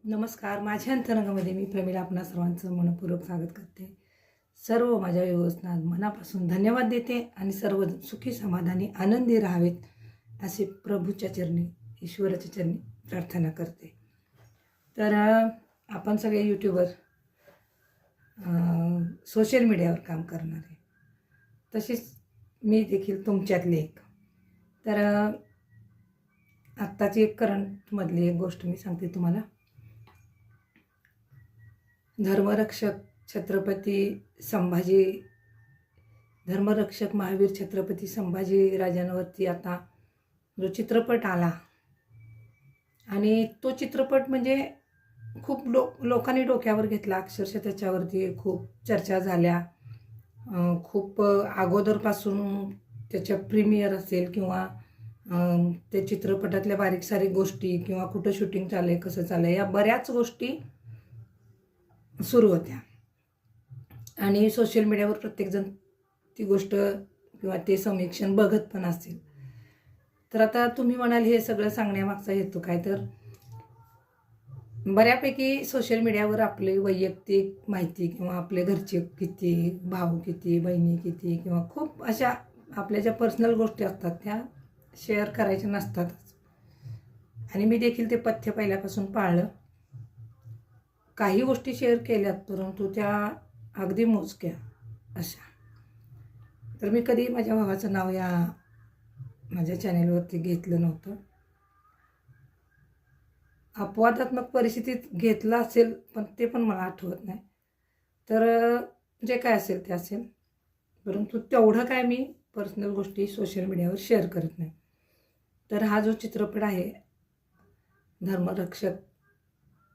नमस्कार. माझ्या अंतरंगामध्ये मी प्रमिला आपणा सर्वांचं मनपूर्वक स्वागत करते. सर्व माझ्या व्यवस्था मनापासून धन्यवाद देते आणि सर्व सुखी समाधानी आनंदी राहावेत असे प्रभूच्या चरणी ईश्वराच्या चरणी प्रार्थना करते. तर आपण सगळे यूट्यूबर सोशल मीडियावर काम करणारे, तसेच मी देखील तुमच्यातली एक. तर आत्ताची एक करंटमधली एक गोष्ट मी सांगते तुम्हाला. धर्मरक्षक महावीर छत्रपती संभाजी राजांवरती आता जो चित्रपट आला आणि तो चित्रपट म्हणजे खूप लोकांनी डोक्यावर घेतला. अक्षरशः त्याच्यावरती खूप चर्चा झाल्या. खूप अगोदरपासून त्याच्या प्रीमियर असेल किंवा त्या चित्रपटातल्या बारीक सारीक गोष्टी किंवा कुठं शूटिंग चाललं आहे, कसं चाललं आहे, या बऱ्याच गोष्टी सुरू होत्या. आणि सोशल मीडियावर प्रत्येकजण ती गोष्ट किंवा ते समीक्षण बघत पण असतील. तर आता तुम्ही म्हणाल हे सगळं सांगण्यामागचा हेतू काय, तर बऱ्यापैकी सोशल मीडियावर आपली वैयक्तिक माहिती किंवा आपले घरचे किती, भाऊ किती, बहिणी किती किंवा खूप अशा आपल्या ज्या पर्सनल गोष्टी असतात त्या शेअर करायच्या नसतातच. आणि मी देखील ते पथ्य पहिल्यापासून पाळलं. काही गोष्टी शेअर केल्यात परंतु त्या अगदी मोजक्या अशा. तर मी कधी माझ्या भावाचं नाव या माझ्या चॅनेलवरती घेतलं नव्हतं. अपवादात्मक परिस्थितीत घेतलं असेल पण ते पण मला आठवत नाही. तर जे काय असेल ते असेल, परंतु तेवढं काय मी पर्सनल गोष्टी सोशल मीडियावर शेअर करत नाही. तर हा जो चित्रपट आहे धर्मरक्षक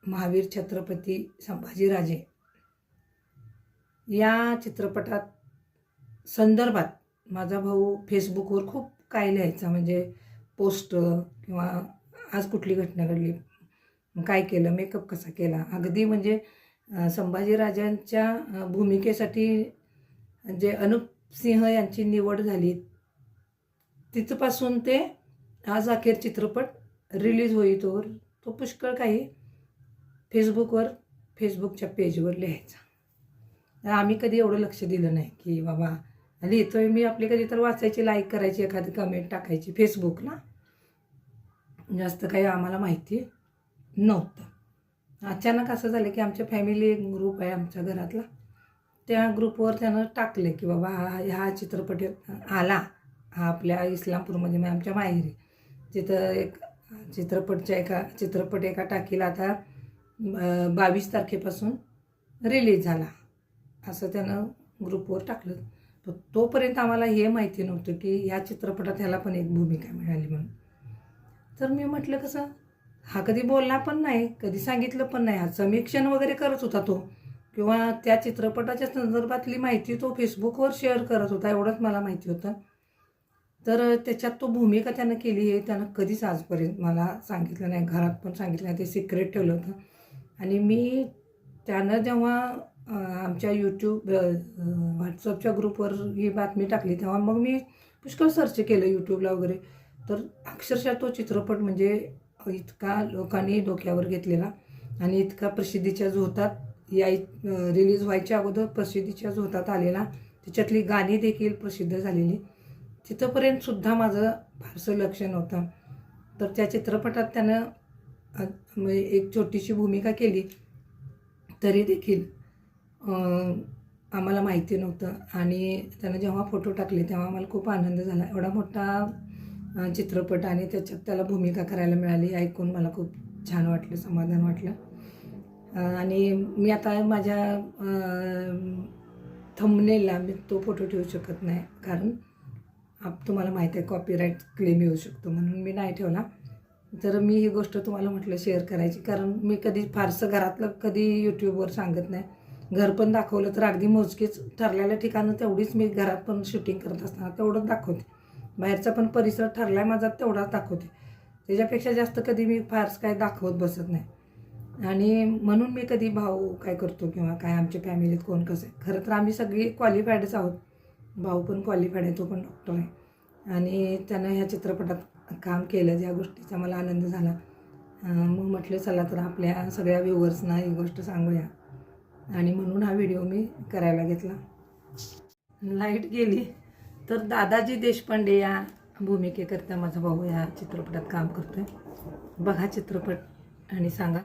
महावीर छत्रपती संभाजीराजे, या चित्रपटात संदर्भात माझा भाऊ फेसबुकवर खूप काय लिहायचा. म्हणजे पोस्ट किंवा आज कुठली घटना घडली, काय केलं, मेकअप कसा केला, अगदी म्हणजे संभाजीराजांच्या भूमिकेसाठी जे अनुप सिंह यांची निवड झाली तिथपासून ते आज अखेर चित्रपट रिलीज होईतोवर तो पुष्कळ काही फेसबुकच्या पेजवर लिहायचा. आम्ही कधी एवढं लक्ष दिलं नाही की बाबा लिहितोय मी, आपली कधी तर वाचायची, लाईक करायची, एखादी कमेंट टाकायची फेसबुकला. जास्त काही आम्हाला माहिती नव्हतं. अचानक असं झालं की आमच्या फॅमिली ग्रुप आहे आमच्या घरातला, त्या ग्रुपवर त्यानं टाकले की बाबा हा चित्रपट आला, हा आपल्या इस्लामपूरमध्ये म्हणजे आमच्या माहेरी. तिथं एक चित्रपट एका टाकीला आता 22 तारखेपासून रिलीज झाला असं त्यानं ग्रुपवर टाकलं. तर तोपर्यंत आम्हाला हे माहिती नव्हतं की ह्या चित्रपटात ह्याला पण एक भूमिका मिळाली म्हणून. तर मी म्हटलं कसं, हा कधी बोलला पण नाही, कधी सांगितलं पण नाही. हा समीक्षण वगैरे करत होता तो, किंवा त्या चित्रपटाच्या संदर्भातली माहिती तो फेसबुकवर शेअर करत होता, एवढंच मला माहिती होतं. तर त्याच्यात तो भूमिका त्यानं केली आहे त्यानं कधीच आजपर्यंत मला सांगितलं नाही, घरात पण सांगितलं नाही, ते सिक्रेट ठेवलं होतं. आणि मी त्यानं जेव्हा आमच्या यूट्यूब व्हॉट्सअपच्या ग्रुपवर ही बातमी टाकली तेव्हा मग मी पुष्कळ सर्च केलं यूट्यूबला वगैरे. तर अक्षरशः तो चित्रपट म्हणजे इतका लोकांनी डोक्यावर घेतलेला आणि इतका प्रसिद्धीच्या झोतात रिलीज व्हायच्या अगोदर प्रसिद्धीच्या झोतात आलेला, त्याच्यातली गाणी देखील प्रसिद्ध झालेली. तिथंपर्यंतसुद्धा माझं फारसं लक्ष नव्हतं. तर त्या चित्रपटात त्यानं एक छोटीशी भूमिका केली तरी देखील आम्हाला माहिती नव्हतं. आणि त्यानं जेव्हा फोटो टाकले तेव्हा आम्हाला खूप आनंद झाला. एवढा मोठा चित्रपट आणि त्याच्यात त्याला भूमिका करायला मिळाली, ऐकून मला खूप छान वाटलं, समाधान वाटलं. आणि मी आता माझ्या थंबनेलला मी तो फोटो ठेवू शकत नाही, कारण तुम्हाला माहीत आहे कॉपीराईट क्लेम येऊ शकतो, म्हणून मी नाही ठेवला. तर मी ही गोष्ट तुम्हाला म्हटलं शेअर करायची, कारण मी कधी फारसं घरातलं कधी यूट्यूबवर सांगत नाही. घर पण दाखवलं तर अगदी मोजकीच ठरलेल्या ठिकाणं तेवढीच मी घरात पण शूटिंग करत असताना तेवढंच दाखवते. बाहेरचा पण परिसर ठरला आहे माझा तेवढाच दाखवते. त्याच्यापेक्षा जास्त कधी मी फारसं काय दाखवत बसत नाही. आणि म्हणून मी कधी भाऊ काय करतो किंवा काय आमच्या फॅमिलीत कोण कसं आहे, खरं तर आम्ही सगळी क्वालिफाईडच आहोत. भाऊ पण क्वालिफाईड आहे, तो पण डॉक्टर आहे. आणि त्यानं ह्या चित्रपटात काम केलं, ज्या गोष्टीचा मला आनंद झाला. मग म्हटलं चला तर आपल्या सगळ्या व्ह्युअर्सना ही गोष्ट सांगूया आणि म्हणून हा व्हिडिओ मी करायला घेतला. लाईट गेली तर दादाजी देशपांडे या भूमिकेकरता माझा भाऊ या चित्रपटात काम करतोय. बघा चित्रपट आणि सांगा.